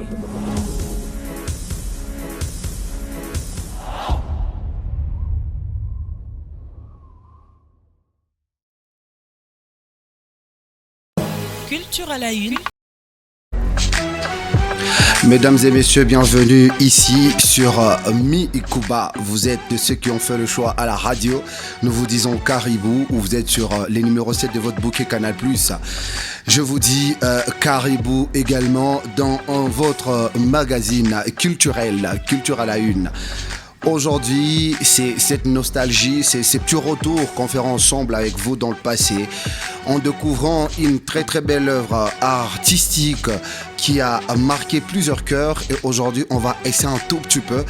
Culture à la une. Mesdames et messieurs, bienvenue ici sur Mi-Kuba. Vous êtes de ceux qui ont fait le choix à la radio. Nous vous disons Caribou, ou vous êtes sur les numéros 7 de votre bouquet Canal+. Je vous dis Caribou également dans votre magazine culturel, Culture à la une. Aujourd'hui, c'est cette nostalgie, c'est ces petits retours qu'on fera ensemble avec vous dans le passé, en découvrant une très très belle œuvre artistique qui a marqué plusieurs cœurs. Et aujourd'hui, on va essayer un tout petit peu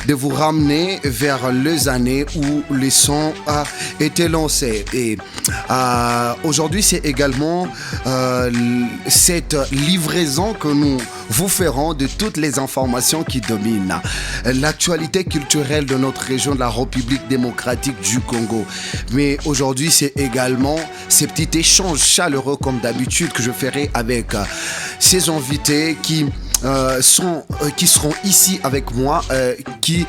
de vous ramener vers les années où les sons étaient lancés. Et aujourd'hui, c'est également cette livraison que nous vous ferons de toutes les informations qui dominent l'actualité culturelle de notre région de la République démocratique du Congo. Mais aujourd'hui, c'est également ces petits échanges chaleureux comme d'habitude que je ferai avec ces invités qui seront ici avec moi, qui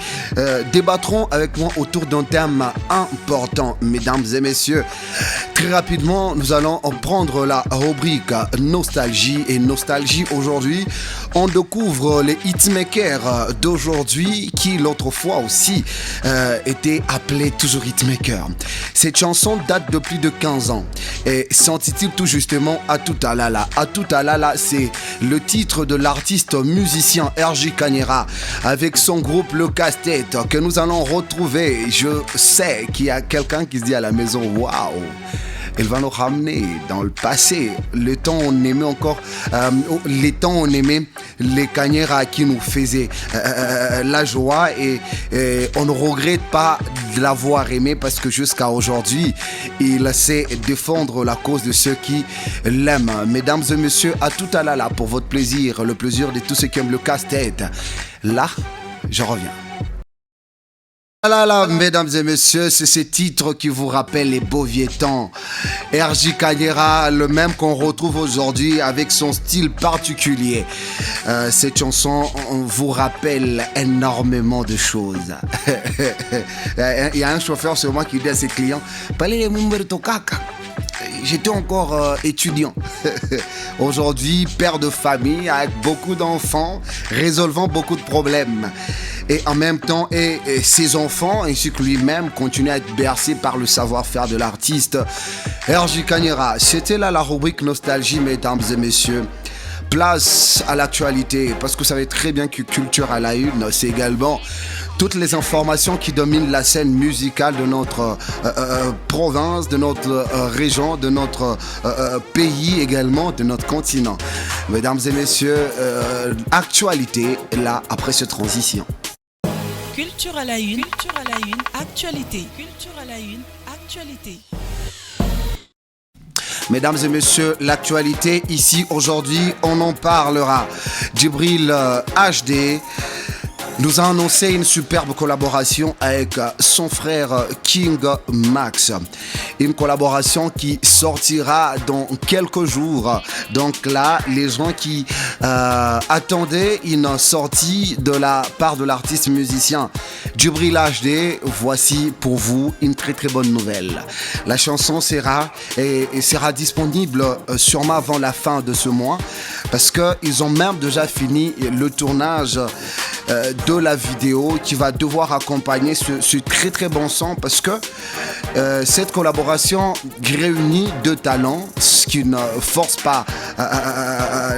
débattront avec moi autour d'un thème important. Mesdames et messieurs, très rapidement, nous allons prendre la rubrique Nostalgie. Et Nostalgie, aujourd'hui, on découvre les hitmakers d'aujourd'hui qui, l'autre fois aussi, étaient appelés toujours hitmakers. Cette chanson date de plus de 15 ans et s'intitule tout justement Atout Alala. Atout Alala, c'est le titre de l'artiste musicien RJ Kanyera avec son groupe Le Casse-Tête que nous allons retrouver. Je sais qu'il y a quelqu'un qui se dit à la maison waouh, elle va nous ramener dans le passé, le temps où on aimait encore les temps où on aimait les Kanyera qui nous faisaient la joie et on ne regrette pas de l'avoir aimé parce que jusqu'à aujourd'hui il sait défendre la cause de ceux qui l'aiment. Mesdames et messieurs, à tout à l'heure pour votre plaisir, le plaisir de tous ceux qui aiment le casse-tête. Là, je reviens. Là, mesdames et messieurs, c'est ce titre qui vous rappelle les beaux vieux temps. RJ Kanyera, le même qu'on retrouve aujourd'hui avec son style particulier. Cette chanson vous rappelle énormément de choses. Il y a un chauffeur sur moi qui dit à ses clients, parlez les Mumberto Kaka. J'étais encore étudiant. Aujourd'hui, père de famille avec beaucoup d'enfants, résolvant beaucoup de problèmes. Et en même temps, ses enfants ainsi que lui-même continuent à être bercés par le savoir-faire de l'artiste RJ Kanyera. C'était là la rubrique Nostalgie, mesdames et messieurs. Place à l'actualité, parce que vous savez très bien que Culture à la une, c'est également toutes les informations qui dominent la scène musicale de notre province, de notre région, de notre pays également, de notre continent. Mesdames et messieurs, actualité, là, après cette transition. Culture à la une, actualité. Culture à la une, actualité. Mesdames et messieurs, l'actualité ici aujourd'hui, on en parlera. Djibril HD nous a annoncé une superbe collaboration avec son frère King Max. Une collaboration qui sortira dans quelques jours. Donc là, les gens qui attendaient une sortie de la part de l'artiste musicien Djibril HD, voici pour vous une très très bonne nouvelle. La chanson sera disponible sûrement avant la fin de ce mois parce qu'ils ont même déjà fini le tournage de la vidéo qui va devoir accompagner ce très très bon son parce que cette collaboration réunit deux talents qui ne forcent pas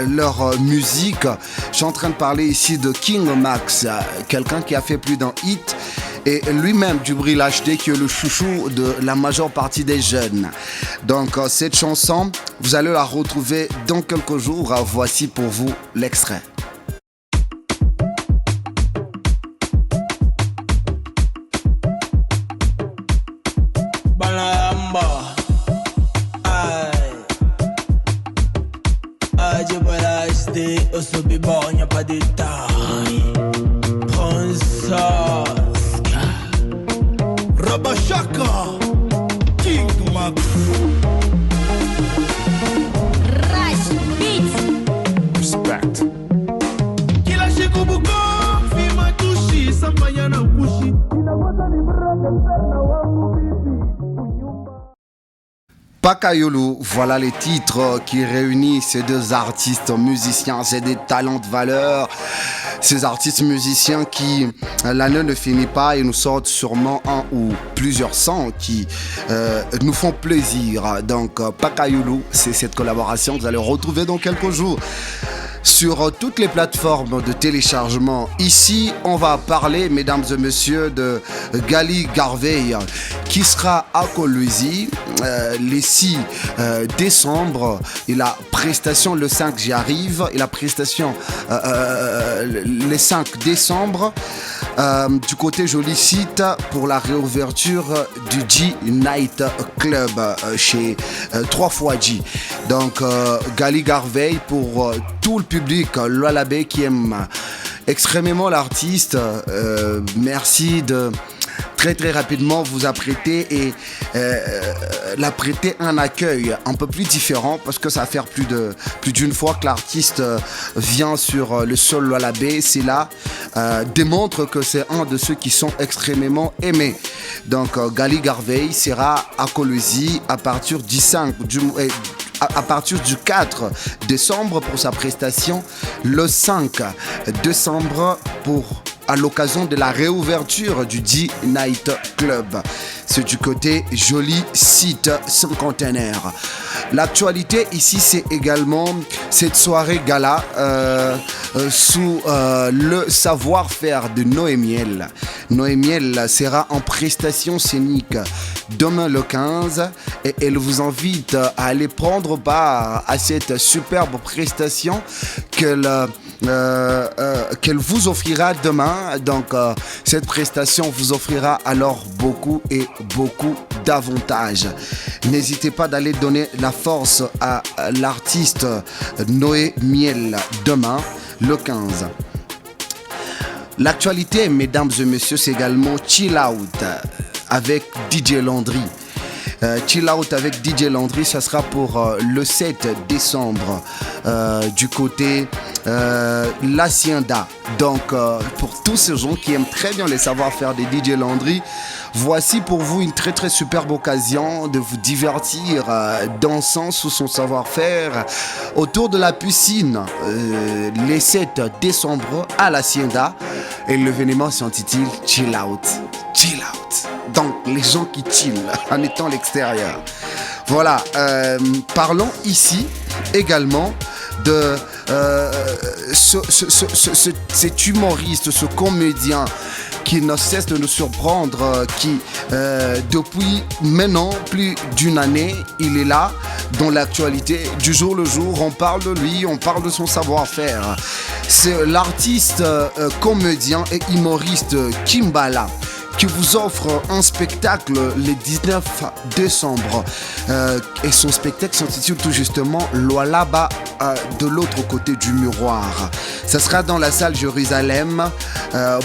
leur musique. Je suis en train de parler ici de King Max, quelqu'un qui a fait plus d'un hit, et lui-même Djibril HD qui est le chouchou de la majeure partie des jeunes. Donc cette chanson, vous allez la retrouver dans quelques jours. Voici pour vous l'extrait. Also be born, y'a pas de taille. Prends ça. Rabashaka. King Max. Rush Beats. Respect. Pakayolo, voilà les titres qui réunissent ces deux artistes musiciens, c'est des talents de valeur. Ces artistes musiciens qui, l'année ne finit pas et nous sortent sûrement un ou plusieurs sons qui nous font plaisir. Donc Pakayolo, c'est cette collaboration que vous allez retrouver dans quelques jours sur toutes les plateformes de téléchargement. Ici, on va parler, mesdames et messieurs, de Gali Garvey, qui sera à Kolwezi les 6 décembre. Et la prestation le 5, j'y arrive. Et la prestation les 5 décembre. Du côté Joli Site pour la réouverture du G Night Club chez 3xG. Donc Gali Garvey pour tout le public Lualabé qui aime extrêmement l'artiste. Merci de très rapidement vous apprêter et l'apprêter un accueil un peu plus différent parce que ça va faire plus d'une fois que l'artiste vient sur le sol Lualabé. C'est là démontre que c'est un de ceux qui sont extrêmement aimés. Donc Gali Garvey sera à Kolwezi à partir du 4 décembre pour sa prestation, le 5 décembre à l'occasion de la réouverture du D-Night Club. C'est du côté Joli Site cinquantenaire. L'actualité ici, c'est également cette soirée gala sous le savoir-faire de Noémiel. Noémiel sera en prestation scénique demain le 15 et elle vous invite à aller prendre part à cette superbe prestation qu'elle vous offrira demain. Donc cette prestation vous offrira alors beaucoup d'avantages. N'hésitez pas d'aller donner la force à l'artiste Noémiel demain le 15. L'actualité, mesdames et messieurs, c'est également Chill Out avec DJ Landry. Chill Out avec DJ Landry, ça sera pour le 7 décembre du côté l'Hacienda. Donc pour tous ces gens qui aiment très bien les savoir-faire des DJ Landry, voici pour vous une très superbe occasion de vous divertir dansant sous son savoir-faire autour de la piscine les 7 décembre à l'Hacienda. Et l'événement s'intitule Chill Out. Chill Out. Donc les gens qui chill en étant à l'extérieur. Voilà, parlons ici également de cet humoriste, ce comédien qui ne cesse de nous surprendre, qui depuis maintenant plus d'une année, il est là dans l'actualité du jour le jour. On parle de lui, on parle de son savoir-faire. C'est l'artiste, comédien et humoriste Kimbala qui vous offre un spectacle le 19 décembre. Et son spectacle s'intitule tout justement Lualaba de l'autre côté du miroir. Ça sera dans la salle Jérusalem,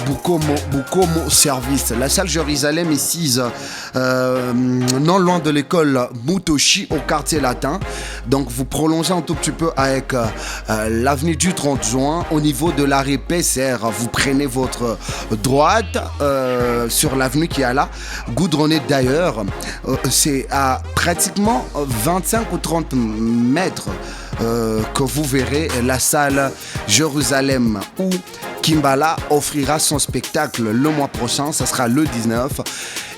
Bukomo Service. La salle Jérusalem est sise non loin de l'école Mutoshi au quartier latin. Donc vous prolongez un tout petit peu avec l'avenue du 30 juin au niveau de l'arrêt PCR. Vous prenez votre droite sur l'avenue qui est là, goudronnée d'ailleurs. C'est à pratiquement 25 ou 30 mètres que vous verrez la salle Jérusalem où Kimbala offrira son spectacle le mois prochain, ça sera le 19.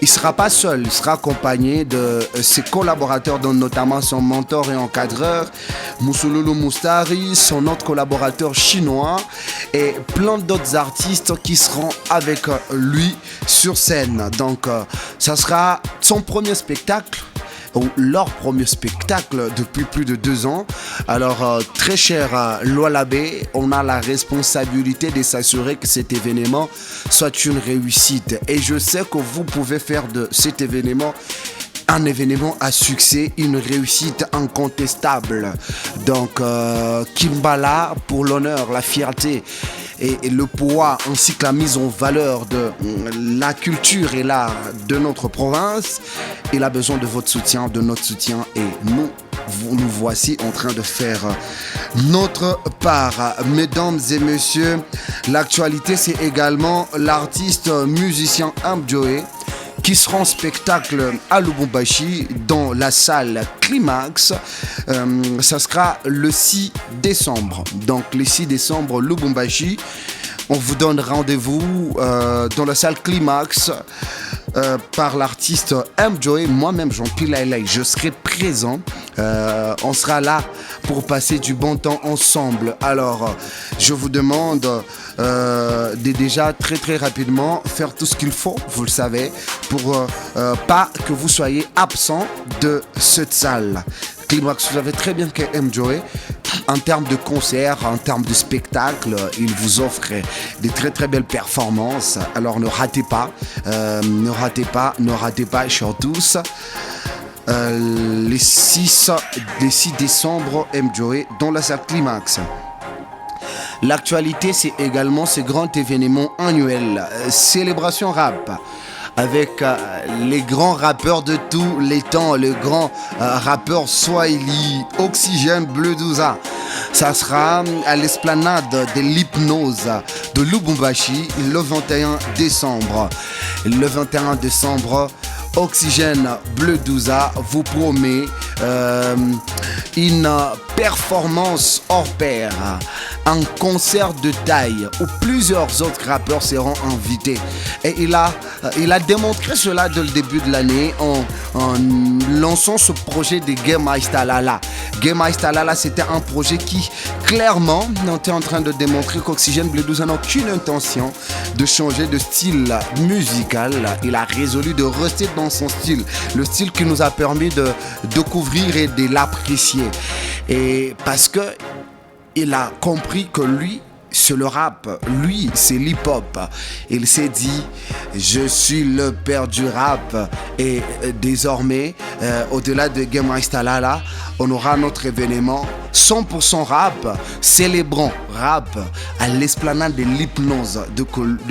Il ne sera pas seul, il sera accompagné de ses collaborateurs, dont notamment son mentor et encadreur, Musululu Mustari, son autre collaborateur chinois et plein d'autres artistes qui seront avec lui sur scène. Donc, ça sera son premier spectacle, ou leur premier spectacle depuis plus de 2 ans. Alors très cher Lualabé, on a la responsabilité de s'assurer que cet événement soit une réussite et je sais que vous pouvez faire de cet événement un événement à succès, une réussite incontestable. Donc Kimbala, pour l'honneur, la fierté et le poids ainsi que la mise en valeur de la culture et l'art de notre province, il a besoin de votre soutien, de notre soutien et nous voici en train de faire notre part. Mesdames et messieurs, l'actualité c'est également l'artiste musicien Amjoé qui sera en spectacle à Lubumbashi dans la salle Climax. Ça sera le 6 décembre. Donc le 6 décembre, Lubumbashi. On vous donne rendez-vous dans la salle Climax par l'artiste M. Joey. Moi-même, Jean-Pierre Lailai, je serai présent. On sera là pour passer du bon temps ensemble. Alors, je vous demande de déjà très rapidement faire tout ce qu'il faut, vous le savez, pour pas que vous soyez absent de cette salle. Climax, vous savez très bien que M. Joey, en termes de concerts, en termes de spectacles, il vous offre des très belles performances. Alors ne ratez pas, chers tous. Les 6 décembre, M. Joey dans la salle Climax. L'actualité, c'est également ce grand événement annuel, Célébration Rap, avec les grands rappeurs de tous les temps, le grand rappeur Swahili, Oxygène Bleu Douza. Ça sera à l'esplanade de l'Hypnose de Lubumbashi le 21 décembre. Le 21 décembre, Oxygène Bleu Douza vous promet une performance hors pair, un concert de taille où plusieurs autres rappeurs seront invités. Et il a démontré cela dès le début de l'année en lançant ce projet de Game Talala. Game Talala, c'était un projet qui clairement était en train de démontrer qu'Oxygène Bleu Douza n'a aucune intention de changer de style musical. Il a résolu de rester dans son style, le style qui nous a permis de découvrir et de l'apprécier. Et parce que il a compris que lui, c'est le rap, lui, c'est l'hip-hop. Il s'est dit, je suis le père du rap. Et désormais, au-delà de Game Talala, on aura notre événement 100% rap, célébrant rap à l'esplanade de l'Hypnose de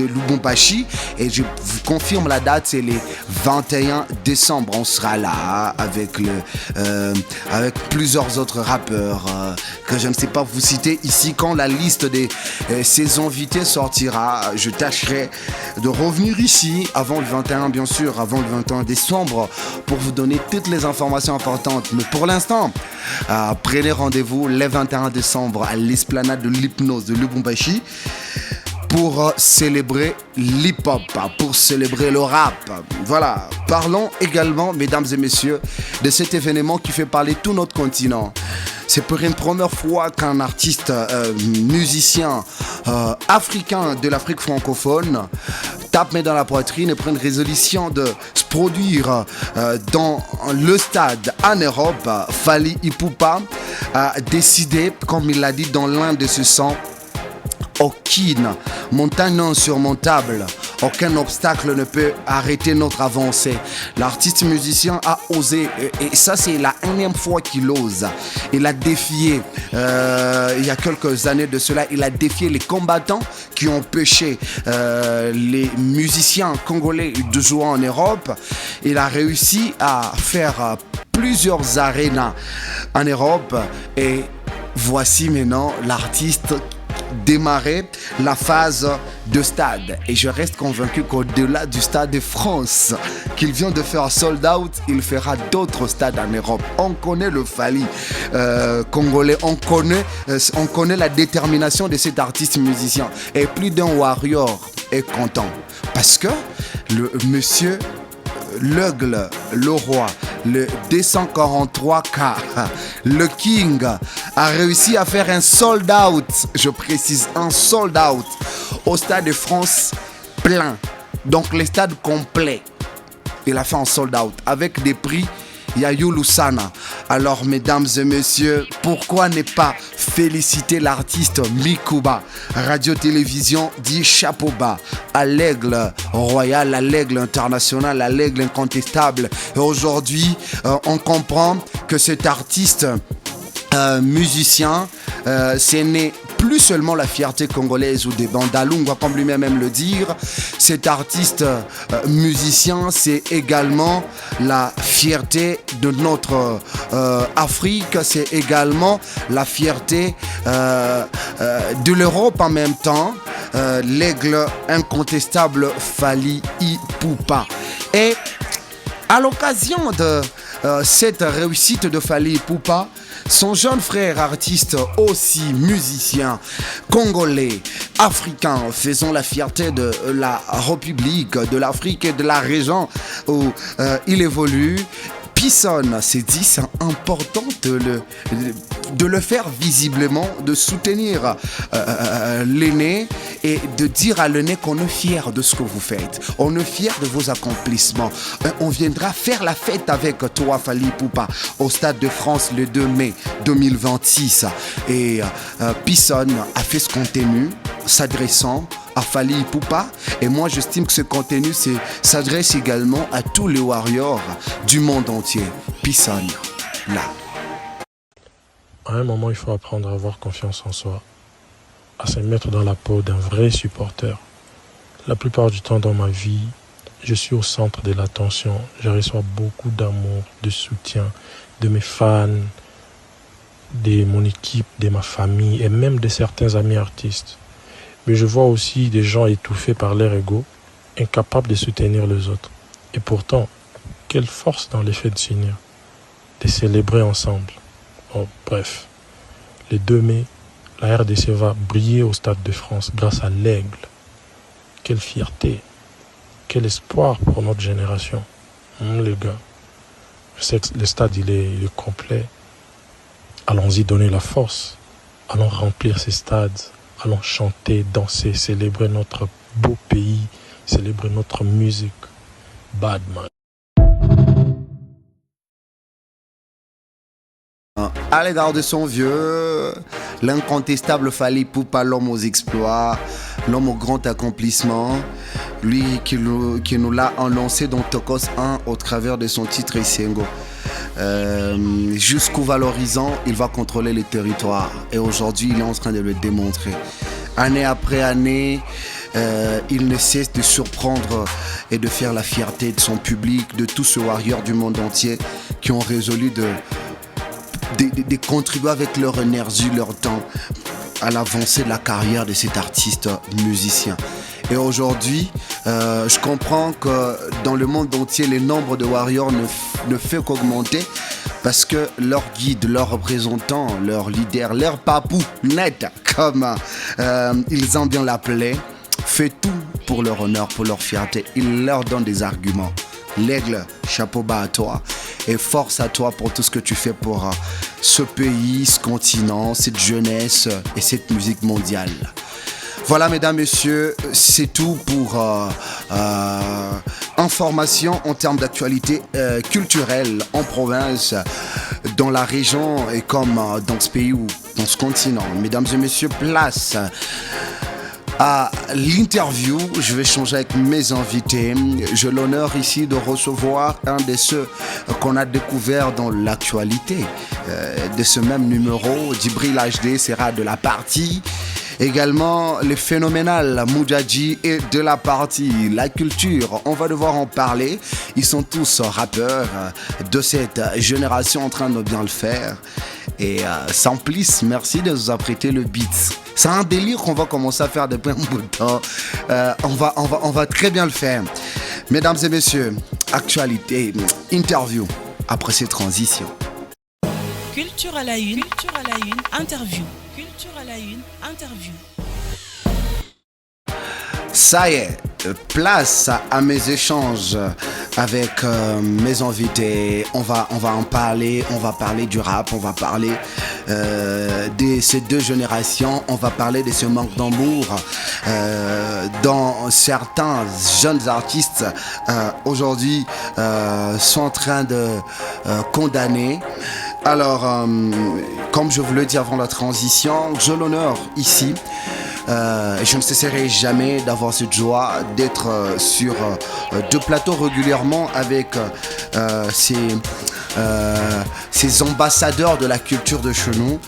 Lubumbashi. Et je vous confirme la date, c'est le 21 décembre. On sera là avec plusieurs autres rappeurs que je ne sais pas vous citer ici. Quand la liste de ces invités sortira, je tâcherai de revenir ici avant le 21, bien sûr, avant le 21 décembre pour vous donner toutes les informations importantes. Mais pour l'instant, prenez rendez-vous le 21 décembre à l'esplanade de l'Hypnose de Lubumbashi pour célébrer l'hip-hop, pour célébrer le rap. Voilà, parlons également, mesdames et messieurs, de cet événement qui fait parler tout notre continent. C'est pour une première fois qu'un artiste musicien africain de l'Afrique francophone tape main dans la poitrine et prend une résolution de se produire dans le stade en Europe. Fally Ipupa a décidé, comme il l'a dit dans l'un de ses sons, aucune montagne insurmontable, aucun obstacle ne peut arrêter notre avancée. L'artiste musicien a osé, et ça c'est la énième fois qu'il ose. Il a défié, il y a quelques années de cela, il a défié les combattants qui ont empêché les musiciens congolais de jouer en Europe. Il a réussi à faire plusieurs arénas en Europe et voici maintenant l'artiste démarrer la phase de stade. Et je reste convaincu qu'au-delà du stade de France qu'il vient de faire sold out, il fera d'autres stades en Europe. On connaît le Fally congolais, on connaît la détermination de cet artiste musicien. Et plus d'un warrior est content parce que le monsieur l'aigle, le roi, le 243K, le King a réussi à faire un sold out, je précise un sold out au Stade de France plein, donc les stades complets. Il a fait un sold out avec des prix Yayou Lusana. Alors mesdames et messieurs, pourquoi ne pas féliciter l'artiste Mikuba? Radio-télévision dit chapeau bas à l'aigle royal, à l'aigle international, à l'aigle incontestable. Et aujourd'hui, on comprend que cet artiste musicien, c'est né plus seulement la fierté congolaise ou des Bandalunga, comme lui-même aime le dire. Cet artiste musicien, c'est également la fierté de notre Afrique, c'est également la fierté de l'Europe en même temps. L'aigle incontestable Fally Ipupa. Et à l'occasion de cette réussite de Fally Ipupa, son jeune frère artiste, aussi musicien, congolais, africain, faisant la fierté de la République, de l'Afrique et de la région où il évolue, Pisson s'est dit c'est important de le faire visiblement, de soutenir l'aîné et de dire à l'aîné qu'on est fier de ce que vous faites. On est fier de vos accomplissements. On viendra faire la fête avec toi, Fally Ipupa, au Stade de France le 2 mai 2026. Et Pisson a fait ce contenu s'adressant à Fally Ipupa, et moi j'estime que ce contenu s'adresse également à tous les warriors du monde entier. Pisson, là. À un moment, il faut apprendre à avoir confiance en soi, à se mettre dans la peau d'un vrai supporter. La plupart du temps dans ma vie, je suis au centre de l'attention. Je reçois beaucoup d'amour, de soutien de mes fans, de mon équipe, de ma famille et même de certains amis artistes. Mais je vois aussi des gens étouffés par leur ego, incapables de soutenir les autres. Et pourtant, quelle force dans l'effet de s'unir, de célébrer ensemble. Oh, bref, le 2 mai, la RDC va briller au Stade de France grâce à l'Aigle. Quelle fierté, quel espoir pour notre génération. Les gars, je sais que le stade il est complet. Allons-y donner la force. Allons remplir ces stades. Allons chanter, danser, célébrer notre beau pays, célébrer notre musique. Badman. À l'égard de son vieux, l'incontestable Fally Ipupa, l'homme aux exploits, l'homme au grand accomplissement, lui qui nous l'a annoncé dans Tokos 1 au travers de son titre Isengo. Jusqu'au valorisant, il va contrôler les territoires et aujourd'hui il est en train de le démontrer. Année après année, il ne cesse de surprendre et de faire la fierté de son public, de tous ces warriors du monde entier qui ont résolu de contribuer avec leur énergie, leur temps à l'avancée de la carrière de cet artiste musicien. Et aujourd'hui, je comprends que dans le monde entier, les nombres de warriors ne fait qu'augmenter parce que leur guide, leur représentant, leur leader, leur papou net, comme ils aiment bien l'appeler, fait tout pour leur honneur, pour leur fierté. Il leur donne des arguments. L'Aigle, chapeau bas à toi et force à toi pour tout ce que tu fais pour ce pays, ce continent, cette jeunesse et cette musique mondiale. Voilà, mesdames, messieurs, c'est tout pour information en termes d'actualité culturelle en province, dans la région et comme dans ce pays ou dans ce continent. Mesdames et messieurs, place à l'interview. Je vais changer avec mes invités. J'ai l'honneur ici de recevoir un de ceux qu'on a découvert dans l'actualité de ce même numéro. Djibril HD sera de la partie. Également, le phénoménal Moudjadji est de la partie. La culture, on va devoir en parler. Ils sont tous rappeurs de cette génération en train de bien le faire. Et Samplis, merci de nous apprêter le beat. C'est un délire qu'on va commencer à faire depuis un bout de temps. On va très bien le faire. Mesdames et messieurs, actualité, interview après ces transitions. Culture à la une, interview. Culture à la une, interview. Ça y est, place à mes échanges avec mes invités. On va en parler, on va parler du rap, on va parler de ces deux générations, on va parler de ce manque d'amour dont certains jeunes artistes aujourd'hui sont en train de condamner. Alors, comme je vous le dis avant la transition, j'ai l'honneur ici, je ne cesserai jamais d'avoir cette joie d'être sur deux plateaux régulièrement avec ces ambassadeurs de la culture de chez nous.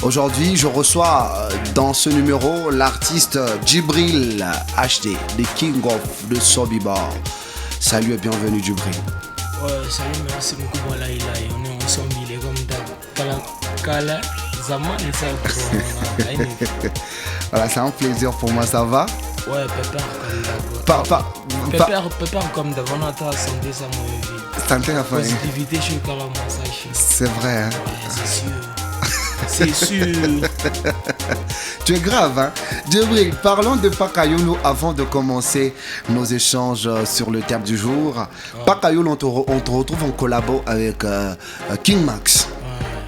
Aujourd'hui, je reçois dans ce numéro l'artiste Djibril HD, the King of the Sobibor. Salut et bienvenue Djibril. Ouais, salut, merci beaucoup. Voilà, on est ensemble, il est comme Kala, Zaman et ça. Voilà, c'est un plaisir pour moi, ça va? Ouais, papa. Pépère comme d'avant, on a santé, ça m'a Santé à faire. positivité, je suis calme, ça. C'est vrai, hein? C'est sûr. Tu es grave, hein? Djibril, parlons de Pakayolo avant de commencer nos échanges sur le thème du jour. Pakayolo, on te retrouve en collabo avec King Max.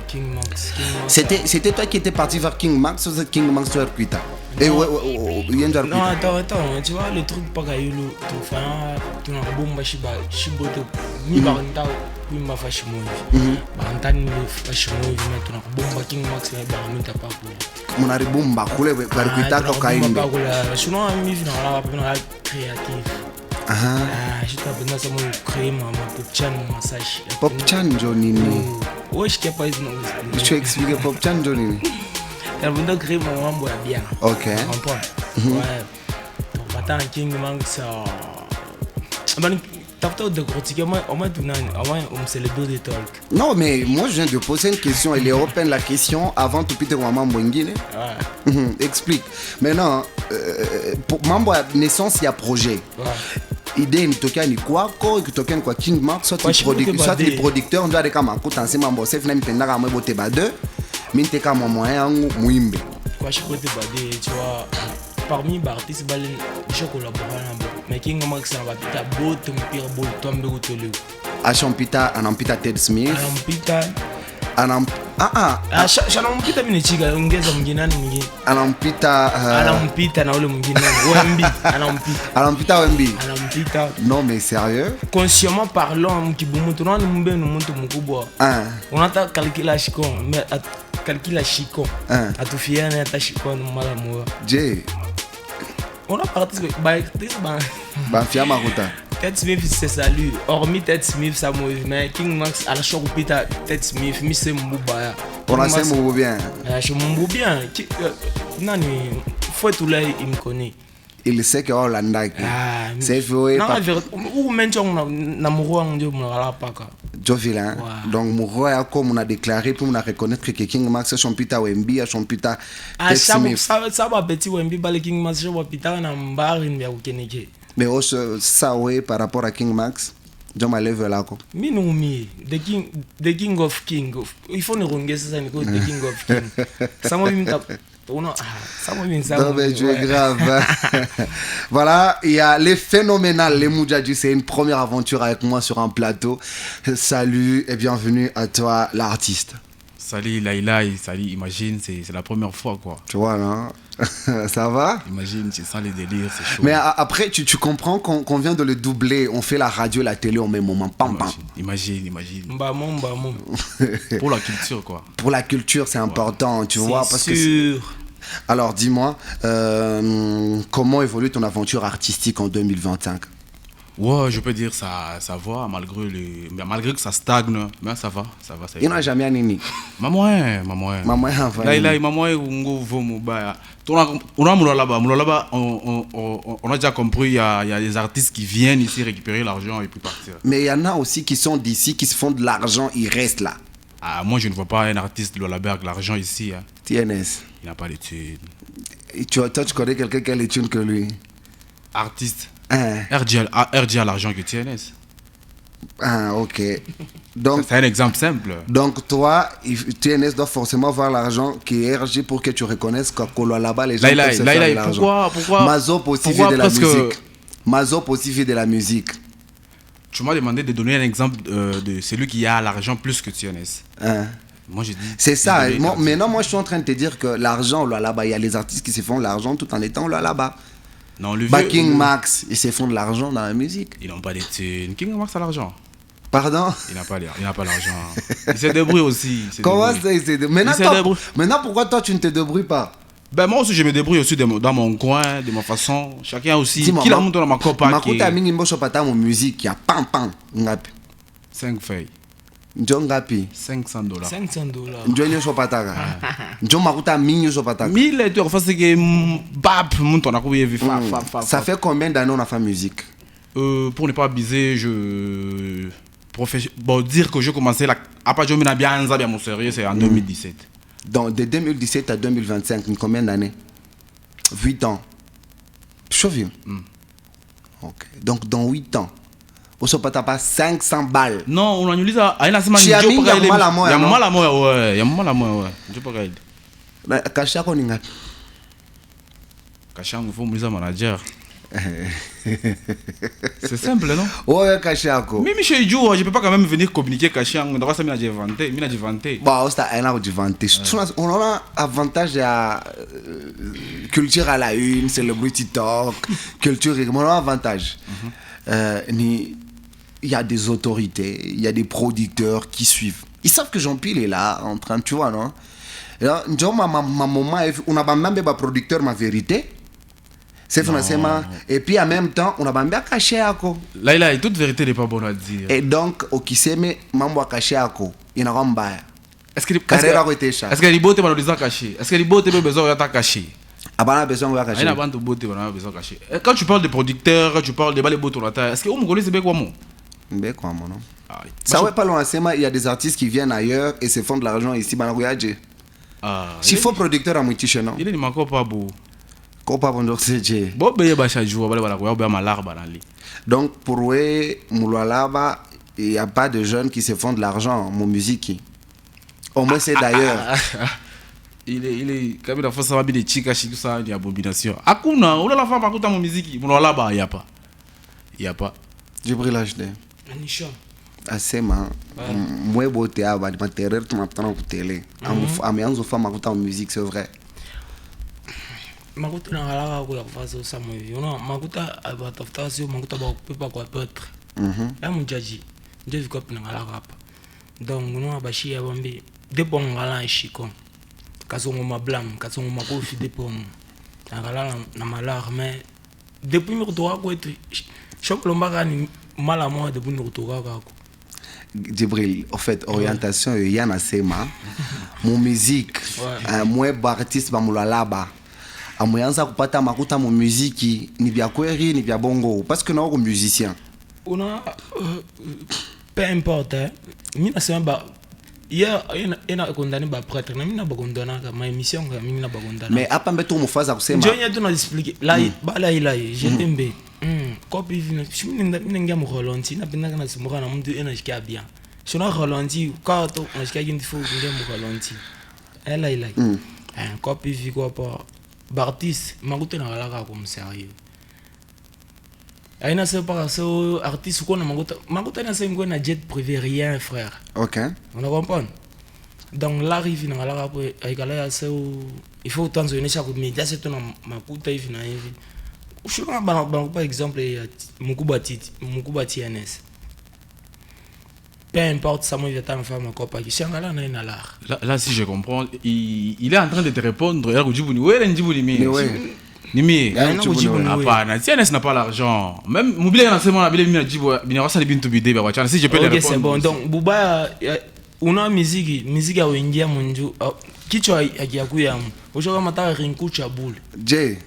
King Max. C'était toi qui étais parti vers King Max ou c'est King Max tu as quitté? Non, attends, tu vois, le truc Pakayolo, tu n'as pas bomba shiboto, ni baranta, ni ma fashimovi. Barantani ni fashimovi, mais tu n'as pas bomba King Max, mais baranta pas pour. Mon aribumba, koule, barikuita kokainde. Sinon, mi vient là, on créatif. Je t'appelle ça, moi, créer ma popchan, mon massage. Popchan, Johnny. Ouais, je sais pas, Je vais expliquer Popchan, Johnny. Elle veut créer mon mambo bien. Ok. Tu comprends? Ouais. Donc, maintenant, King Max, t'as peut-être de critiquer, au moins, c'est le dos de talk. Non, mais moi, je viens de poser une question. Il est open la question avant tout piter Maman Mwengine. Ouais. Explique. Maintenant, pour Mambo naissance, il y a projet. Ouais. Idée mtokia ni kwako ikitokea ni kwa King Max soit ni producteur ndio aleka makuta nsema mambo safe na mpenda kama bote ba deux minte kama moyen yangu muimbe Quoi je peux te bader tu vois parmi les artistes balen je collabore mais King Max na bapita bote mpira bol tombe gotolo Ashampita anampita Ted Smith anampita anampita mine chiga ongeza mwingine mwingine anampita na ule mwingine Wemby anampita Wemby anampita non mais sérieux consciemment parlant mkibumu tunaona mbe ni mtu mkubwa unataka calculer shikon mais calculer shikon atufiana hata shikon mara moja je on a participé ba fiama kuta Ted Smith c'est salut hormis Ted Smith ça mais King Max à la choc pita Ted Smith mi c'est mbubaya on a c'est mbou bien je mbou bien nani faut tout là il me connaît il sait que Hollanda c'est vrai ou mention na muro ndio mnala paka Jovila donc muro ya comme on a déclaré pour on a reconnaître que King Max Champita Wemby Champita Ted Smith ça va petit Wemby bale King Max je vois pita na mbari ya ukeneke. Mais ça ouais par rapport à King Max, je m'enlève là quoi. Minumi, the king of king. Il faut nous ronguer ça, Nico, the king of king. Ça m'a mis ça m'a mis ça. Non mais tu es grave. Voilà, il y a les phénoménales, les Moudjadji, c'est une première aventure avec moi sur un plateau. Salut et bienvenue à toi l'artiste. Salut Laila, salut Imagine, c'est la première fois quoi. Tu vois là, ça va? Imagine, tu sens les délires, c'est chaud. Mais après, tu comprends qu'on vient de le doubler, on fait la radio, la télé, on met moment, pam pam. Imagine. Mbamon. Pour la culture quoi. Pour la culture, c'est important, tu vois. Parce que... Alors dis-moi, comment évolue ton aventure artistique en 2025? Ouais, je peux dire ça va malgré que ça stagne, mais ça va. Il n'a jamais un nini. Maman, on a déjà compris, il y a des artistes qui viennent ici récupérer l'argent et puis partir. Mais il y en a aussi qui sont d'ici, qui se font de l'argent, ils restent là. Ah, moi je ne vois pas un artiste de Lollaberg l'argent ici. Hein. TNS. Il n'a pas de thunes. Toi, tu connais quelqu'un qui a les thunes que lui? Artiste. RG a l'argent que TNS. Ah, ok. Donc, c'est un exemple simple. Donc, toi, TNS doit forcément avoir l'argent qui est RG pour que tu reconnaisses qu'à là-bas, les gens peuvent se faire de l'argent. Pourquoi Mazop aussi fait de la musique. Mazop aussi fait de la musique. Tu m'as demandé de donner un exemple de celui qui a l'argent plus que TNS. Moi, j'ai dit. C'est ça. Maintenant, moi, je suis en train de te dire que l'argent, là-bas, il y a les artistes qui se font de l'argent tout en étant là-bas. Non, le King Max, ils se font de l'argent dans la musique. Ils n'ont pas des thunes. King Max a l'argent. Pardon? Il n'a pas l'argent. Il se débrouille aussi. Comment ça, il se débrouille? Maintenant, pourquoi toi, tu ne te débrouilles pas? Ben moi aussi, je me débrouille aussi dans mon coin, de ma façon. Chacun aussi. Qui l'a monté dans ma copa? Makuta mingi mbo chopata mon musique, il y a pam. 5 feuilles. Njongapi? $500. Njonyo chopataka. Njon makuta mingi chopataka. 1000 tu refais que bap mon ton a couillé Ça fait combien d'années on a fait musique? Pour ne pas abuser, dire que j'ai commencé à pas jouer bien mon sérieux, c'est en 2017. Donc de 2017 à 2025, combien d'années? 8 ans. Chauvin. Ok. Donc dans 8 ans, on ne pas 500 balles. Non, on annule ça. Il y a mal à moi. Il y a mal à moi, ouais. Il y a mal à moi, ouais. Je peux regarder. Mais Kacha, on est Kacha, il faut me dire manager. C'est simple, non? Ouais, Kacha. Mais Michel Djou, je peux pas quand même venir communiquer Kacha. On doit s'amener à vanter. Bon, c'est un avantage. On a un avantage à culture à la une, celebrity talk, culture, on a un avantage. Il y a des autorités, il y a des producteurs qui suivent. Ils savent que Jean-Pil est là, en train, tu vois, non? Et là, ma maman, on a même un producteur, ma vérité. C'est financièrement. Et puis en même temps, on a bien caché à quoi. Là, toute vérité n'est pas bonne à dire. Et donc, au qui s'est mis, maman a caché à quoi. Il n'a pas de est-ce que les beaux te besoin caché? Est-ce que les beaux te besoin de caché? Ah bah, on a besoin de cacher. Quand tu parles de producteurs, quand tu parles de balles beaux tour est-ce que vous me connaissez bien quoi, moi? Ben quoi, mon nom. Ça ouais pas loin, il y a des artistes qui viennent ailleurs et se font de l'argent ici, s'il faut producteur à Mouitiche, non? Il est encore pas beau. Pas bon, donc c'est Dieu. Bon, ben, donc, pour eux, Mouloualaba, il n'y a pas de jeunes qui se font de l'argent, mon musique. Au moins, c'est d'ailleurs. Il est, comme il a fait ça, il est chica, ça, il y a abomination. Akuna, on a la femme, à mon musique, Mouloualaba, il n'y a pas. Il n'y a pas. J'ai pris l'âge de. Assez, man. Moi, beauté, à ma terreur, tu m'as entendu pour télé. À mes enfants, ma musique, c'est vrai. Makuta na ngala ko ya kufaza usamo hivi unaona makuta abatafuta sio makuta ba kupepa kwa petre ya mjaji ndio viko pina ngala hapa donc unaona bashi ya bombi depo ngala shiko kazongo mablam kazongo makofi depo ngala na malar mais depuis mi kutoka kwetu shop lombaka ni mala moja depuis mi kutoka kako Djibril, en fait, orientation il y en a sema mon musique moi artiste ba mulalaba amoyanza kupata makuta mu muziki ni vya kweli ni vya bongo parce que nao musicien una peu importe mimi nasema ba ya ina kondani ba prêtre na mimi na bakondana ka ma émission ka mimi na bakondana mais hapa mbeto mufaza kusema ndio nyetu na explique la bala ila jetembe copie vino mimi ngia mu Rolandi na pinaka na simura na mtu ena shikia bien sona Rolandi ka to na shikia kintu fu ngia mu Rolandi ela ila copie viko pa Bartis, makuta na galaka comme sérieux. Aina c'est pas ça artiste qu'on a makuta na c'est na jet privé rien frère. OK. On a compris. Donc l'arrive na galaka pour aikala ça il faut tant donner chaque média c'est ton makuta hivi na hivi. Je par exemple Mukuba TNS. Peu importe, ça m'a fait faire ma copain qui s'engage dans l'art. Là, si je comprends, il est en train de te répondre. Il a dit Nimi, TNS n'a pas l'argent. Même Mobile n'a seulement si je peux le répondre. C'est bon. Donc, Bouba, on a musique à Windia Munju. Kichwa Yakuyamu. Aujourd'hui, on a un coup de boule. Jay.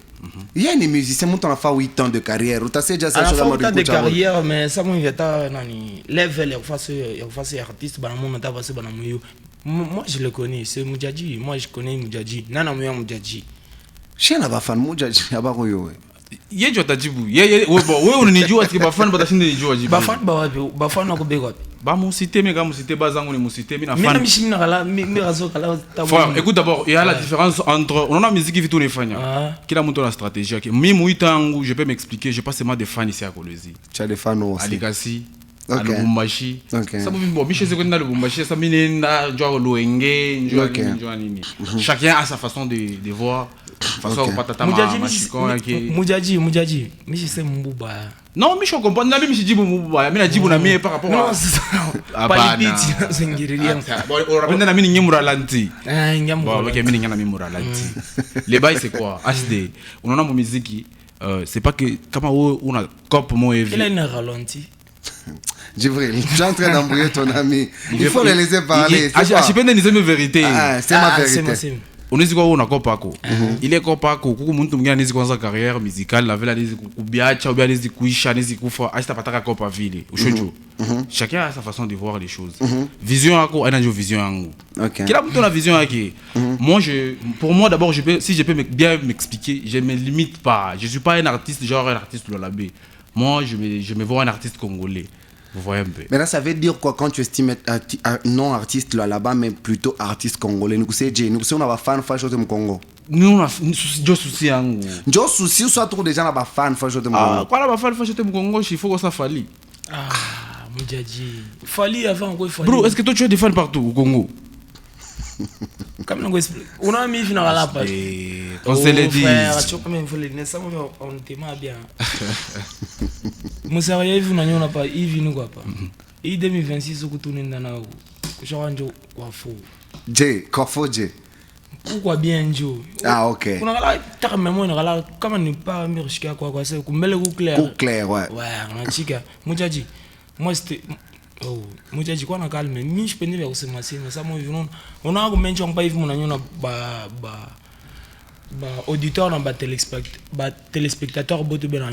Il y a des musiciens qui ont fait 8 ans de carrière. Tu sais déjà ça sur la de carrière, mais ça m'a invité à level face artiste moi je le connais, c'est Mujadji. Moi je connais Mujadji. Nana Mouya Mujadji. Je n'ai pas fan Mujadji. Yejo tajibu. On ni jua ki bafan batasinde ni jua jibu. Bafan na ko bego. Ba mon cité mais ga mon cité bazango ni mon cité mina fan. Mais mimi na kala mi razo kala ta. Écoute d'abord, il y a la différence entre on a musique qui tourne fanya. Qui la monte la stratégie qui mi muitangu, je peux m'expliquer, je passe seulement des fans ici à Kolwezi. Tu as des fans aussi. Alikasi. À Lubumbashi. Ça bon, Michel c'est dans Lubumbashi, ça minenda jwa loenge, jwa nini. Chacun a sa façon de voir. Mujadji, Michi c'est Mbuba. Non, Michi on comprend, na Michi jibu Mbuba, mina jibu na mie par rapport à. Non, c'est pas lipiti, c'est ngiriria. Bon, on rappelle na mini nyemura lanti. Bon, OK, mini nyana mimura lanti. Les bails c'est quoi? HD. On en a mon musique, c'est pas que comment on a cop mon évi. Il a une ralenti. Djibril, je suis en train d'embrouiller ton ami. Il faut le laisser parler. Je peux te dire la vérité. C'est ma vérité. On est quoi on a kopako. Il est kopako. Kuku muntu mwingine anaweza kuanza carrière musicale, la vela anaweza kubiacha ou bien anaweza kuisha, anaweza kufa, hasta pataka kopa vile. Ushojo. Chacun a sa façon de voir les choses. Vision yako, ana vision yangu. Kila mtu na vision yake. Moi pour moi d'abord si je peux bien m'expliquer, je me limite pas. Je suis pas un artiste genre un artiste de la B. Moi, je me vois un artiste congolais. Vous voyez un peu. Maintenant, ça veut dire quoi quand tu estimes non artiste là-bas, mais plutôt artiste congolais? Nous savons, on a des fans de Congo. Nous, on a un souci. J'ai souci, soit trop déjà des fans de Congo. Ah, quoi là, fan de Congo, il faut que ça fasse. Ah, mon Djadji. Fali avant quoi Fali. Bro, est-ce que toi tu as des fans partout au Congo? Comme on a mis finalement là pas. On se les dit. Tu vois même faut ça on te m'a bien. Mon sérieux vous n'en a pas, il vient quoi pas. Et 2026 au tourner dans na je range quoi faux. J, Corfo J. Pourquoi bien Joe? Ah ok. On a là t'as même on a là comment ne pas me risquer quoi c'est comme belle ou clair. Ou clair ouais. Ouais, on a chica. Mon Djadji. Moi c'était oh, moi j'ai dit quoi na calme mais je peux ne vers ce matin mais ça moi on a comment on pas vivre mon ba auditeur na ba téléspectateur boto ben na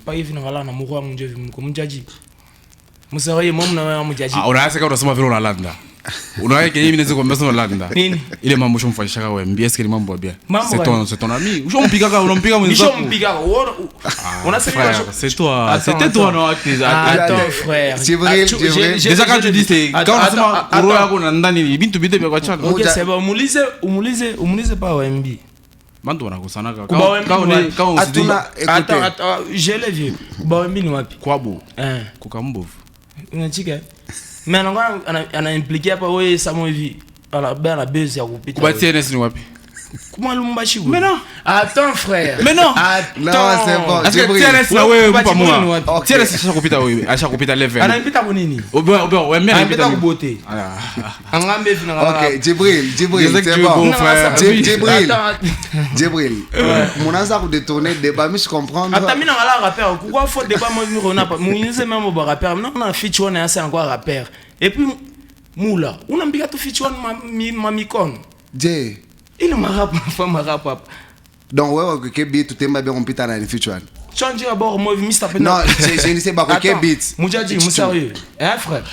pas vivre là na moko mon Dieu comme Djadji mon sérieux moi mon Djadji ah on a ça quand on se m'a Hollanda on a que il est comme personne Hollanda il est mambo chon fashaka ouais est-ce que mambo bien c'est ton ami on pique on a c'est toi c'était toi non attends frère déjà quand tu dis c'est quand on se m'a roya ko ndani bintu bide be kwa chana OK c'est bon umulize pas OMB manto na kusana quand on se dit attends je l'ai vu ba OMB ni wapi kwabo kukambovu unachika mais on a impliqué pas ouais ça moi vie ala ben la base ya kupita kwa TNS ni wapi comment lumbashi mais non attends frère mais non non c'est bon est-ce que TNS na wewe pas moi TNS acha kupita wewe acha kupita level ana impita ko nini obe ouais mais impita ko beauté angambe fina OK Djibril c'est bon Djibril mon anza ko détourner débat mais je comprends attends mina ngala rappeur pourquoi faut débat moi on a pas muinze même au rappeur non on a feature on est assez encore rappeur et puis Moula on a mbika to feature ma micon J il m'a rap donc ouais que beat tout est bien compétent dans le futur change d'abord moi Mr Pena non je ne sais pas que beat mon Djadji mon sérieux hein frère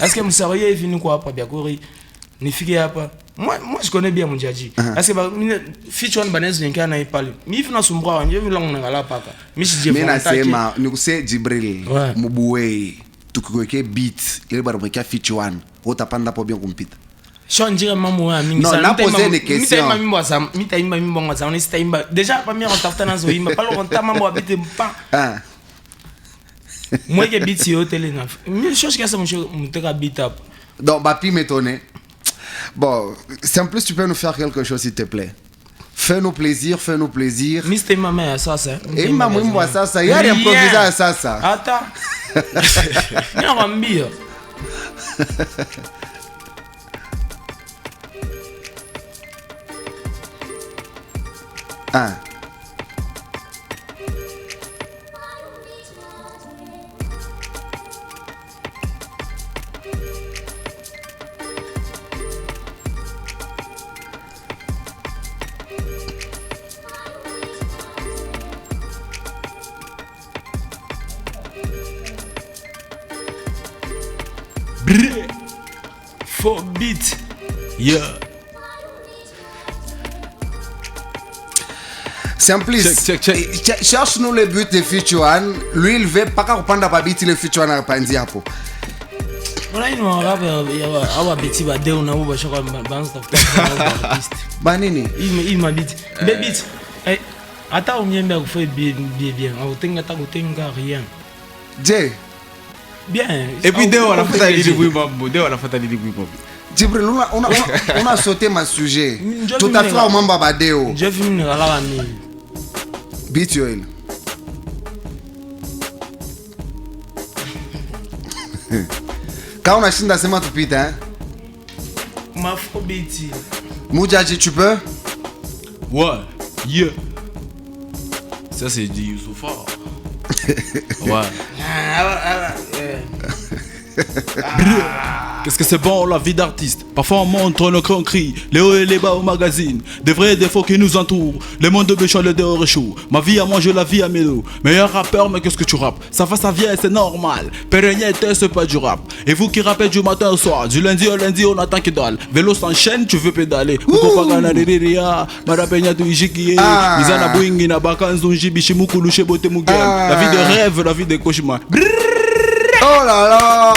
est-ce que mon sérieux est venu quoi pas bien courir ni figue pas moi je connais bien mon Djadji est-ce que feature on banez n'en kana parler mi fina sumbra on je vu là on ngala paka mi si je mais na sema ni kusema Djibril mubue tukiweke beat ile bado mkia feature one utapanda po bien compete changer maman à mingi non la poser des questions mitaimba mimbo ça on est taimba déjà pas mieux on tafta na zo imba pas le on mambo habite pas moi que beat yo télé na mais chose que ça mon muteka beat up donc Bapi m'étonné bon c'est en plus tu peux nous faire quelque chose s'il te plaît fais-nous plaisir Mr Mama ça et maman moi ça il y a des improvisés ça attends non rambia Faux beat yeah c'est en plus cherche-nous le but de feature one lui il veut pas comprendre pas beat le feature one apandi hapo voilà il m'a rappelé awa beti ba de na uba shaka banz of banini il m'a beat beat ata umiembe akufai bien au tenga ta kutenga rien J bien et puis dès on a fait l'idée oui Djibril on a sauté ma sujet tout à fait au mamba badeo je finis la ni beat yoil quand on a chinda sema tupita hein ma faux beat Moudjadji tu peux ouais yeah ça c'est du Youssoufa ouais Qu'est-ce que c'est bon la vie d'artiste. Parfois on montre nos grands cris, les hauts et les bas au magazine. Des vrais défauts qui nous entourent. Le monde de méchant, le dehors est chaud. Ma vie à moi, je la vis à mélo. Meilleur rappeur, mais qu'est-ce que tu rappes? Ça va, ça vient, c'est normal. Pérennité, c'est pas du rap. Et vous qui rappez du matin au soir, du lundi au lundi, on attend qu'il dalle. Vélo s'enchaîne, tu veux pédaler. Kupopagana riria, marapenya tu ijikie. Mizana boingi na bakanzu njibishimuku lushe bote mugem. La vie de rêve, la vie de cauchemar. Oh là là.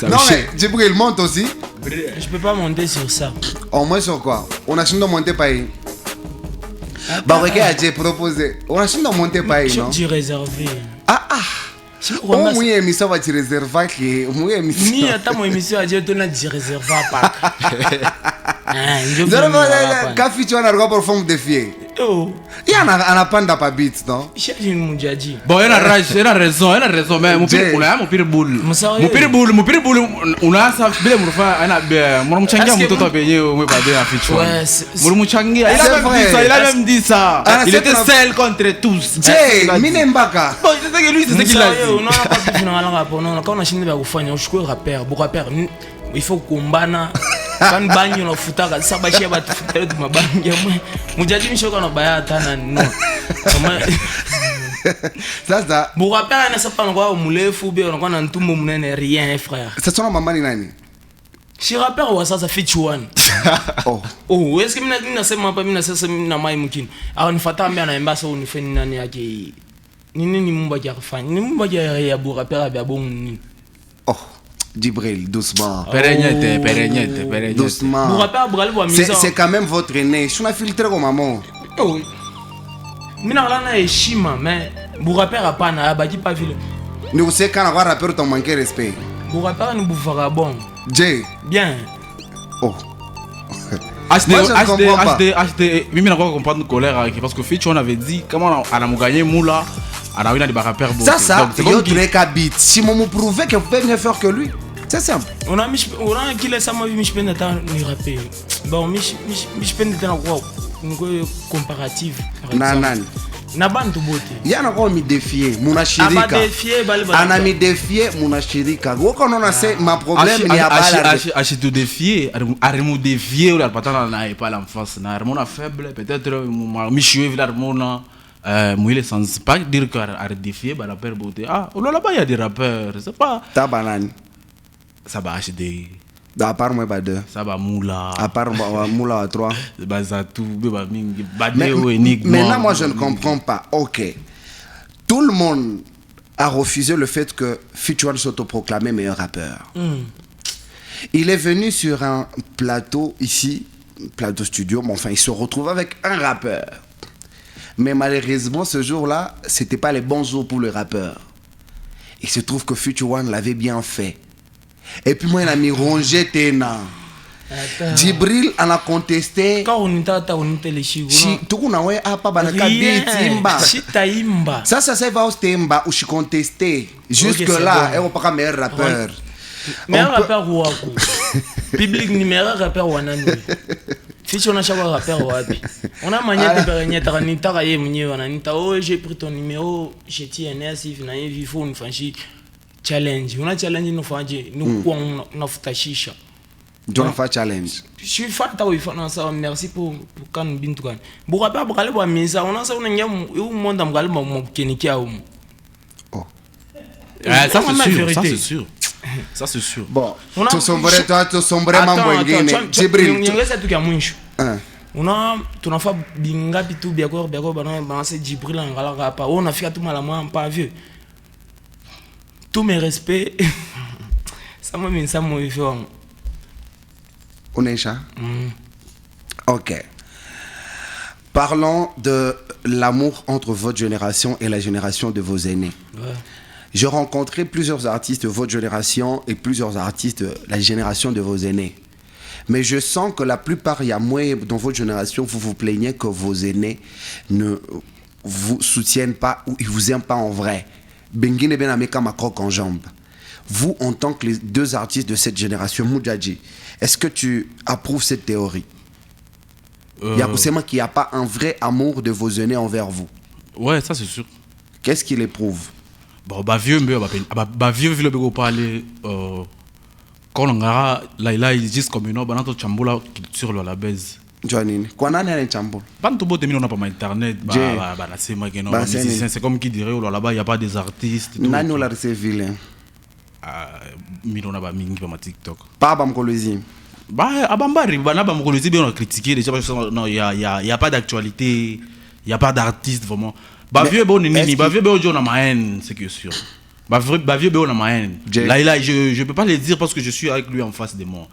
Non mais Djibril monte aussi. Je peux pas monter sur ça. Au moins sur quoi? On a fini de monter par ici. Bah regarde, j'ai proposé. On a fini de monter par ici, non? Je réservé. Ah. Oh, moi, émission va te réserver qui moi émission. Ni attends mon émission a dit donner du réservé pas. Café tu as un rapport forme de fier. Oh. Il y a un panda pas beat, non? Cherche une moudjadi. Bon, elle a raison, mais mon pire boule. Mon pire boule, on a ça, bien mon frère, on a bien, mon mchangia mon toto payé, on pas bien affiché. Mon mchangia, il a même dit ça. Il était seul contre tous. Jay, Minembaka. Bon, c'est ça que lui, c'est ça qu'il a dit. On a pas pu faire un rapport, non, quand on a fini de faire un choix rappeur, pour rappeur, il faut kombana. Quand banyo na futaka sabashi ya batu futale tu mabangi moi mujadi mishoka na baya tana no ça pour rappel na sapa ngwa mulefu be on na ntumbo munene rien frère ça sona mama ni nani si rappeur wa sasa fit one oh est-ce que mina sema pa mina sasa mina mai mukini au nifata mbia na embasa unifeni nani yake nini mumba ya kufanya ni mumba ya bu rappeur ya bon ni Djibril, doucement. Pérégnette. Doucement. C'est quand même votre aîné. Je suis filtré comme maman. Oui. Mina heshima, mais Bourapère a pas na baki pas ville. Nous savons quand on va rappeur t'en manquer respect. Bourapère nous bouffera bon. Jay. Bien. Oh. HD, Mimi n'a pas comprendre colère parce que Fitch on avait dit comment on a gagné Moula. Alors il a des rappeurs beaux. Ça, il y a des cabits. Si on me prouvait que vous pouvez mieux faire que lui, c'est simple. On a qui laisse à ma vie, je peux pas ni rapper. Bon, je peux pas quoi une comparative. Nanan. Nabantu bote. Il y a encore mi défier, mon ashirika. On a mi défier, mon ashirika. Vous connaissez ma problème il y a pas à te défier, à me défier ou la patata n'a pas l'enfance, n'a rien faible, peut-être Michel Villarmona. Moi, sans pas dire qu'à défier, bah, rappeur beauté. Ah, là-bas, il y a des rappeurs. C'est pas. Tabanane. Ça va HD. À part moi, bah, 2. Ça va Moula. À part Moula à 3. Bah, ça tout. Maintenant, moi, je ne comprends pas. Ok. Tout le monde a refusé le fait que Fitch s'autoproclamait meilleur rappeur. Il est venu sur un plateau ici, plateau studio, mais enfin, il se retrouve avec un rappeur. Mais malheureusement, ce jour-là, c'était pas les bons jours pour le rappeur. Il se trouve que Future One l'avait bien fait. Et puis moi, il a mis rongé Tena. Djibril en a contesté. Quand on était les chigous. Tout le monde a pas ça va au Temba où je suis contesté. Jusque-là, il n'y a pas de meilleur rappeur. Meilleur rappeur ou public numéro rappeur ou anani. Si on a chaque rappeur wapi. On a manié de gagner ta raye mwenye wananita oh j'ai pris ton numéro j'ai TNS if na hivi phone fanchi challenge. On a challenge no fanje nous quoi on a futa shisha. John fa challenge. Je suis fan ta oui fan ça merci pour kan bintu kan. Bo rappeur bo kale bo misa on a ça on a ngam eu monde am kale mo keniki a um. Oh. Ça c'est sûr. Ça c'est sûr. Bon, tu sombre mambo ingine. Djibril. Nyongeza tu kya mwisho. Tunafaa bingapi tu biako bana se Djibril ngala hapa. On afika tu mala mwa pas vieux. Tous mes respects. Ça m'a mis ça mon vieux. Onesha. OK. Parlons de l'amour entre votre génération et la génération de vos aînés. Ouais. J'ai rencontré plusieurs artistes de votre génération et plusieurs artistes de la génération de vos aînés. Mais je sens que la plupart, il y a moins dans votre génération, vous vous plaignez que vos aînés ne vous soutiennent pas ou ils vous aiment pas en vrai. Bengine ben ameka ma croque en jambe. Vous, en tant que les deux artistes de cette génération, Moudjadji, est-ce que tu approuves cette théorie? Il y a forcément qu'il n'y a pas un vrai amour de vos aînés envers vous. Ouais, ça c'est sûr. Qu'est-ce qui l'éprouve? bon vieux vile bego parler quand on a là ils disent comme une banato chambula sur la baise Joanine kwa nani ana chambula bantu bote mimi on a pas internet bah là c'est moi qui non c'est comme qui dirait là-bas il y a pas des artistes nani la recevoir mimi on a pas mingi pa TikTok pas ba mkolezi bah abambari bana ba mkolezi bien on a critiqué déjà parce que non il y a pas d'actualité il y a pas d'artiste vraiment bah vieux bon nini bah vieux bon on a ma haine c'est que sûr bah vieux bon on a ma haine là je peux pas le dire parce que je suis avec lui en face de moi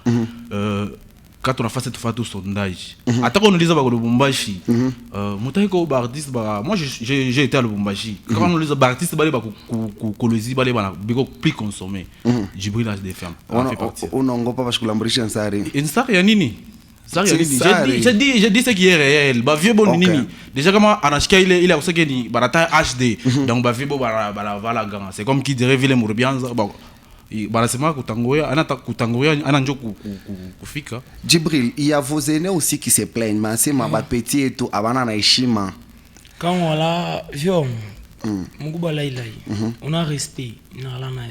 quand on a fait cette photo sondage attends qu'on nous dise bah le Lubumbashi mutaiko ba artiste bah moi j'ai été à Lubumbashi quand on nous dise bah artiste bah kolezi bah plus consommé Djibril a des femmes on n'ongo pas parce que l'embrische en sari une star ya nini j'ai dit ce qui est réel bah vieux bon nini déjà comment anashika il a aussi que barata HD donc bah vieux bon voilà gang c'est comme qui dirait Ville Mourbianza bon banasema kutangoya ana njo kufika Djibril il y a vos aînés aussi qui se plaignent mais c'est ma petit et tout abana na heshima quand voilà vieux mukuba lailai on a respect na la na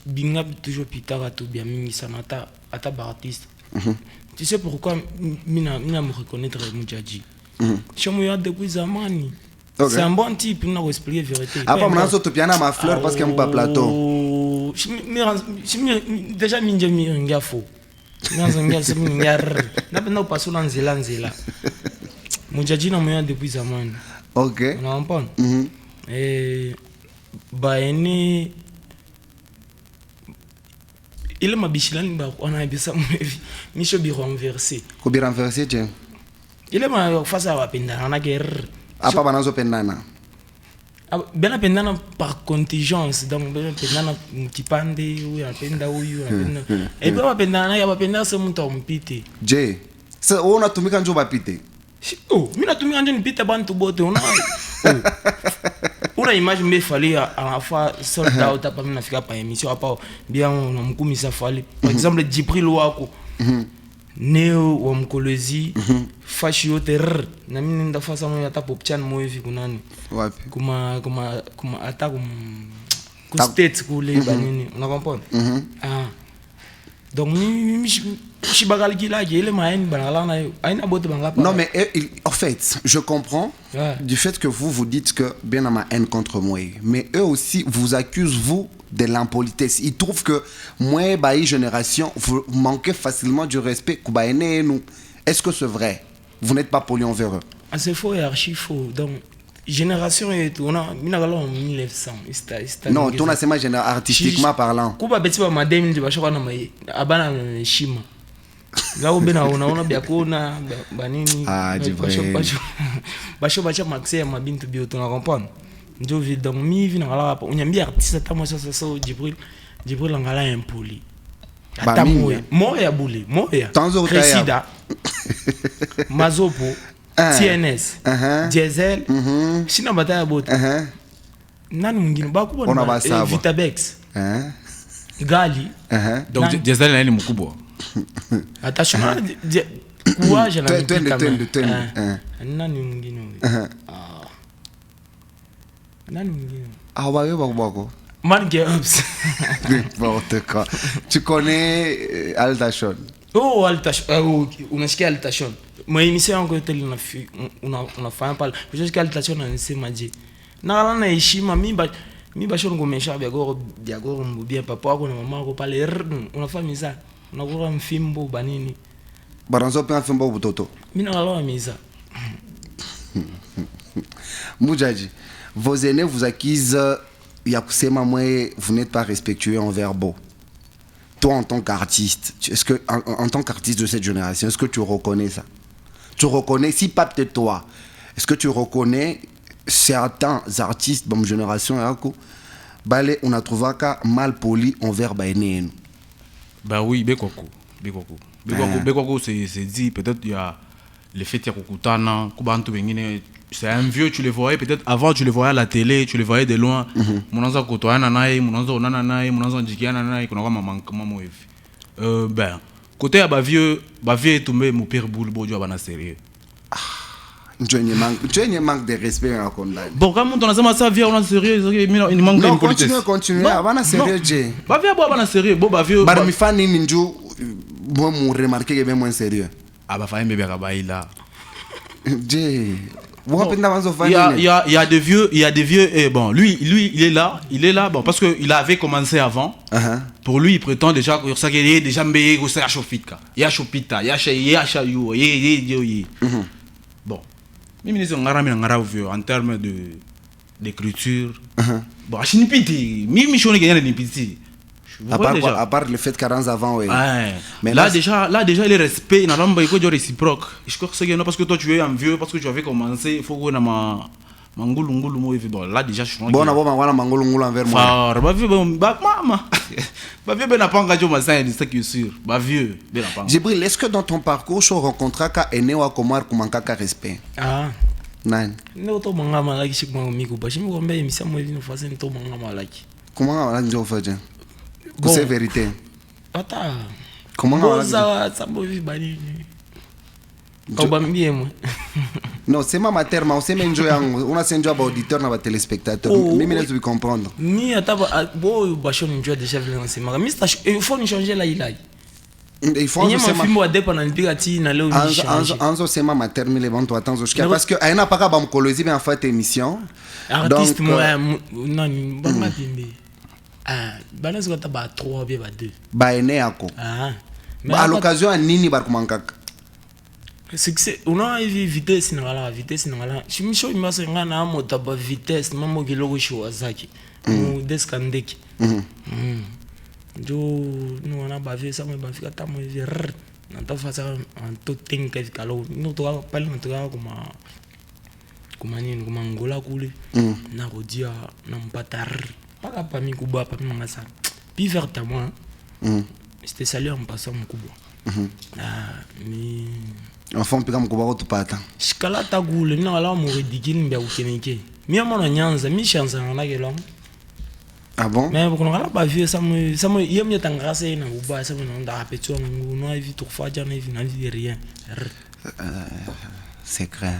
binga toujours pitaka to bien mingi sana ata ba artiste tu sais pourquoi mina me reconnaître Mudjadji chomo ya depuis zamani. Okay. C'est un bon type, on a expliqué la vérité. Après, on a sauté bien à ma fleur parce qu'il n'y a pas plateau. Déjà, je suis un faux. Je suis un passé dans Zéla. Mudjadji n'a pas depuis zaman. Ok. On a un peu. Et il est ma bichilane, on a ça, mais je suis renversé. Comment renversé, tiens? Il est ma face à la peine, on a guerre. Apa banazo pendana bena pendana par contingence donc bena pendana mutipande ou ya penda huyu et puis ba pendana ya ba pendana se muntu mpite je ça on a tumika njo bapite oh mimi natumika njo nipite bantu bote una image me fallait à la fois soldat out pas mimi nafika pa émission apa bien on mkumisa fallait par exemple Djibril wako Neo wa mkolezi fashi yote na mimi nenda fasa moyo hata popchan moyo hivi kunani wapi kuma hata ku state kule banini una comprendre donc mimi je bagal kila ile maine banala na aina bote bangapa non mais en fait je comprends du fait que vous dites que bien à ma haine contre moi mais eux aussi vous accusent vous de l'impolitesse. Ils trouvent que moi, baï génération, vous manquez facilement du respect. Est-ce que c'est vrai? Vous n'êtes pas poli envers eux? C'est faux et archi faux. Donc, génération et tout, on a 1900. Non, ton asema artistiquement parlant. Kuba beti ba madame ndi bashaka na mai abana shima. Là où bena unaona biakona banini. Ah, basho bacha maxé ma bintu bio tu comprendre. Ndio vile donc mi vina ngala hapa unyambia artiste hata moi sasa Djibril ngala impoli hata moya bule moya Resida Mazopo TNS Diesel sina bataya bote nani mwingine bakubwa Vitabex Gali donc Diesel ni mkubwa attention courage na nani mwingine ah ouais bako Man Games n'importe quoi tu connais Altashon oh Altashon unasikia Altashon moi émission yangu yote unafanya pale unasikia Altashon anasema je na na heshima mimi bashon ngomesha bya goro mbubia papa wako na mama wako pale unafanya miza unakula mfimbo banini baranzo pe mfimbo butoto mimi na miza Mudjadji. Vos aînés vous accusent, vous n'êtes pas respectueux envers Bo. Toi, en tant qu'artiste, est-ce que, en tant qu'artiste de cette génération, est-ce que tu reconnais ça? Tu reconnais, si pas peut-être toi, est-ce que tu reconnais certains artistes de ma génération, on a trouvé qu'à mal poli envers Baïné? Bah oui, Bekoko, c'est dit, peut-être il y a le fait qu'il y a Kukutana, Kubantu Bengine. C'est un vieux, tu le voyais peut-être avant, tu le voyais à la télé, tu le voyais de loin. Monanza kotoana nae, monanza onana nae, monanza ndikiana nae, kuna kama mankama mo hivi. Ben, côté à ba vieux est tombé mon père boule bojo bana sérieux. Tu as un manque de respect à condamner. Bon, quand on a ça vient on a sérieux, il manque non, une politesse. continue. Avant la sérieux, Jay. Bah viens boire avant sérieux. Bon bah vieux. Bah mi fan ninju, moi mon remarqué que bien moins sérieux. Ah bah faille bébé rabaï là. Jay. Il y a des vieux, et bon, lui il est là bon parce que il avait commencé avant. Pour lui il prétend déjà que ça qu'il est déjà mbé que ça chofita. Il y a chopita, il y a chayu, bon. Même les vieux en termes de d'écriture. Bon, je n'ai piti, même je n'ai gagné ni piti. À part le fait qu'avant avant, oui. Mais là déjà le respect, n'a pas beaucoup de réciproque. Je crois que c'est parce que toi tu es un vieux, parce que tu avais commencé, il faut que ma mangulungulu moi bon là déjà je suis. Bon on va voir mangulungulu envers moi. Ah, bah vieux bah maman. Bah vieux ben n'a pas engagé ma scène, c'est que sûr. Bah vieux ben n'a pas. Jibril, est-ce que dans ton parcours tu rencontras ka ene wa komar kumanka ka respect? Ah. Nan. Ne to manga malaki shik mango miko ba shimi kombe misa mo vino fase to manga malaki. Comment on a dit au fait? C'est vérité. Attends. Comment on a dit? Ça me vit bani. Non, c'est ma terme, on sait même jouer on a un job auditeur dans les téléspectateurs. Même les comprendre. Ni ataba bo bashon njua déjà vile nasema. Mr. Il faut ni changer la ilai. Il faut que c'est film ade pendant pigati na leo ni changer. Anzo c'est ma terme les ventes attends parce que aina pas ba mkolezi bien fait émission. Artiste moi non ba mapimbe. Ah, bana zikota ba 3 bien ba 2. Ba ene yako. Ah. Mais à l'occasion à nini bar kumankaka. Succès, on a vu vitesse na vitesse na. Je me suis mis à na moto ba vitesse, maman qui logo show azaki. Mu deskandeki. Jo nous on a ba vu ça me ba fika ta mo vi. Na ta fa ça en tout ting que kalo. Nous to pas le to kuma nini kuma ngola kule. Na rodia na mpatar. Pas pa mi kuba pa mi ngasa. Puis vers ta moi. C'était salué en passant mon kuba. Ah mais enfant pika mkuba ko tupata shikala tagule mina wala mo redikini mbya ukeneke mi amona nyanza mi chanza na kelong. Ah bon? Mais ko ngala ba vieux ça me yemye tangasa ina uba ça me nda apetwa no avi to fa jana ivi na vie rien secret.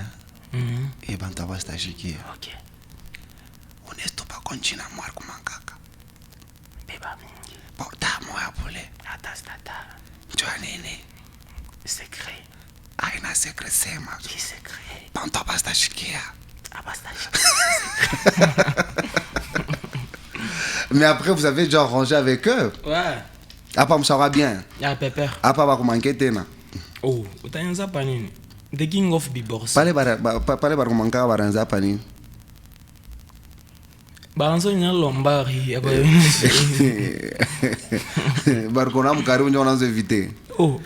Et ben ta va stagier. OK. On est pas continuer moi comme kaka. Beba mingi. Porta moi apole. Atastata. Tu as nene. Secret. Aina secret sema. Qui secret? Panta basta chiquia. Basta Mais après vous avez déjà rangé avec eux? Ouais. Apa msara bien. Ya pepper. Apa ba kumanke tena. Oh, utanza panini. The king of Bibors. Pale bar kumanka baranza panini. Balanço ina lombari aba. Barcona mukari on a évité. Oh,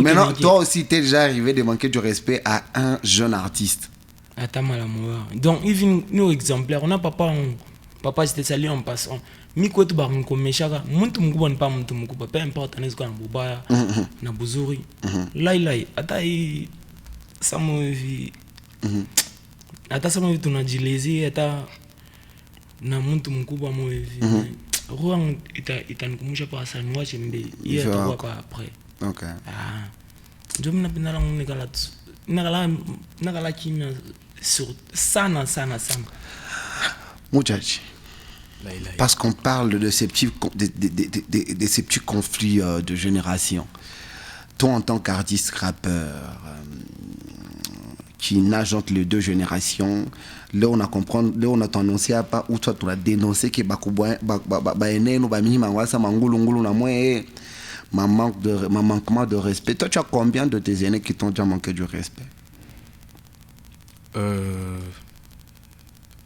maintenant toi aussi t'es déjà arrivé de manquer du respect à un jeune artiste. Attends malamour. Donc even nous exemplaires, on a papa c'était salué en passant. Mi ko to ba ko meshaka, muntu mkuba ni pa muntu mkuba, peu importe anaweza kuwa na bubaya na buzuri. Lai ata samovi. Ata samovi tunajilezi ata na muntu mkubwa mo hivi. Roho itanikumbusha pa sana wache mbe. Yeye atakuwa pa après. OK. Ah. Ndio mimi napenda langu nakala kimya sur sana. Muchachi. Parce qu'on parle de ces petits de ces petits conflits de génération. Toi en tant qu'artiste rappeur qui nage entre les deux générations, là on a comprendre, là on a tendance à pas ou toi tu as dénoncé que ba eneno ba mimi mangwasa mangulungulu na moi manquement de respect. Toi tu as combien de tes aînés qui t'ont déjà manqué du respect?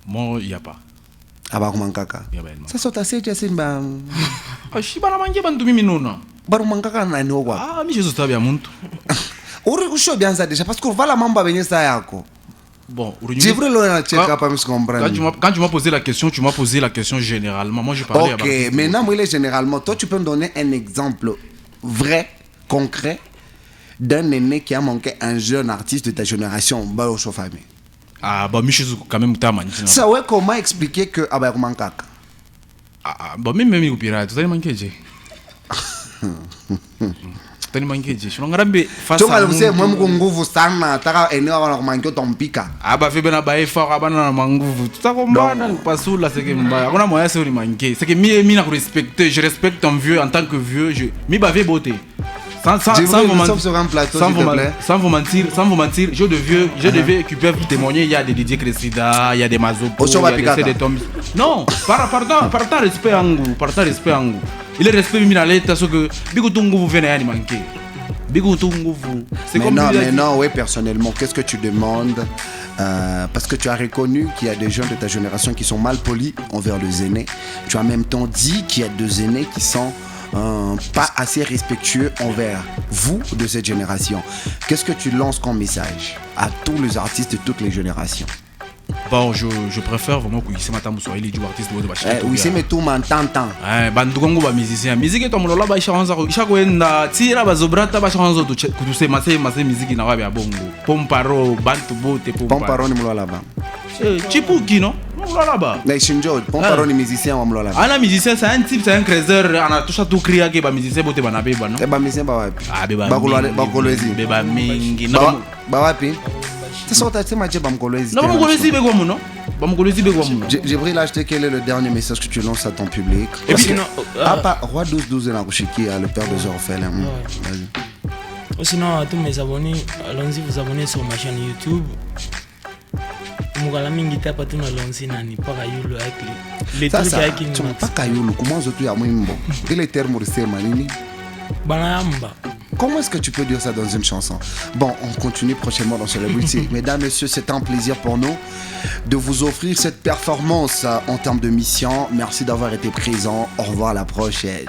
Moi il y a pas. Ah bah kumankaka. Ça saute assez c'est ba. Ah si bana manje bantu mimi nono. Baru mankaka na ni okwa. Ah mi Jesus tabia muntu. Uri usho bien ça déjà parce que voilà mamba benye ça yako. Bon, j'ai voulu le checker pas me comprendre. Quand tu m'as posé la question, généralement. Moi, je parlais. OK, maintenant, moi, généralement, toi, tu peux me donner un exemple vrai, concret, d'un aîné qui a manqué un jeune artiste de ta génération, bah, au famille. Ah, bah, Michel, quand même, t'as manqué. Ça, ouais, comment expliquer que, ah, bah, comment kaka? Ah, bah, même, au pirate, tu as manqué, j'ai. Tani manqué je. Je n'engarambe face Tonga à le sait moi mon nguvu sana taka eneo wana manqué tompika. Aba fe bena ba effort abana na manguvu. Tutakombana pasula c'est que mbaya. Kuna moyen c'est manqué. C'est que mi na respecter, je respecte ton vieux en tant que vieux, je mi bave beauté. Sans vous mentir, je devais qui peuvent témoigner, il y a des Didier Cressida, il y a des Mazopo, il y a des Tom. Non, par respect en vous. Il est respect mis dans l'état ce que Bigoutungu vous venez à manquer. Bigoutungu vous. C'est comme mais non, oui, personnellement, qu'est-ce que tu demandes parce que tu as reconnu qu'il y a des jeunes de ta génération qui sont mal polis envers les aînés. Tu as en même temps dit qu'il y a deux aînés qui sont pas assez respectueux envers vous de cette génération. Qu'est-ce que tu lances comme message à tous les artistes de toutes les générations? Bon, je préfère vraiment que ici matin vous soyez les artistes de Bachir. Oui, c'est mais tout m'entend. Bandugongo ba musicien. Musique est tomolola ba chanza ko. Chaque wenda tira ba zobrata ba chanza to kutuse masé musique na ba bongo. Pomparo bantu bote Pomparo ni mlola ba. Chipuki non? Mlola ba. Mais Shinjo, Pomparo ni musicien wa mlola ba. Ana musicien c'est un type, c'est un créseur, ana toucha tout cria ke ba musicien bote ba na beba non? Ba musicien ba wapi? Ba kolwezi. Beba mingi. Ba wapi? C'est ça, tu m'as dit Bamkolwezi. Non, Bamkolwezi begwamu non? Bamkolwezi begwamu. J'aimerais l'acheter. Quel est le dernier message que tu lances à ton public? Et puis Roi 12 na Kushiki, le père des orphelins. Vas-y. Sinon, à tous mes abonnés, allons-y vous abonner sur ma chaîne YouTube. Mugala mingi tapa tuna lonsi nani paka yulu avec les trucs avec une paka yulu comment zo tu ya mwimbo ile terme risema nini banayamba. Comment est-ce que tu peux dire ça dans une chanson? Bon, on continue prochainement dans Celebrity. Mesdames, messieurs, c'est un plaisir pour nous de vous offrir cette performance en termes de mission. Merci d'avoir été présent. Au revoir à la prochaine.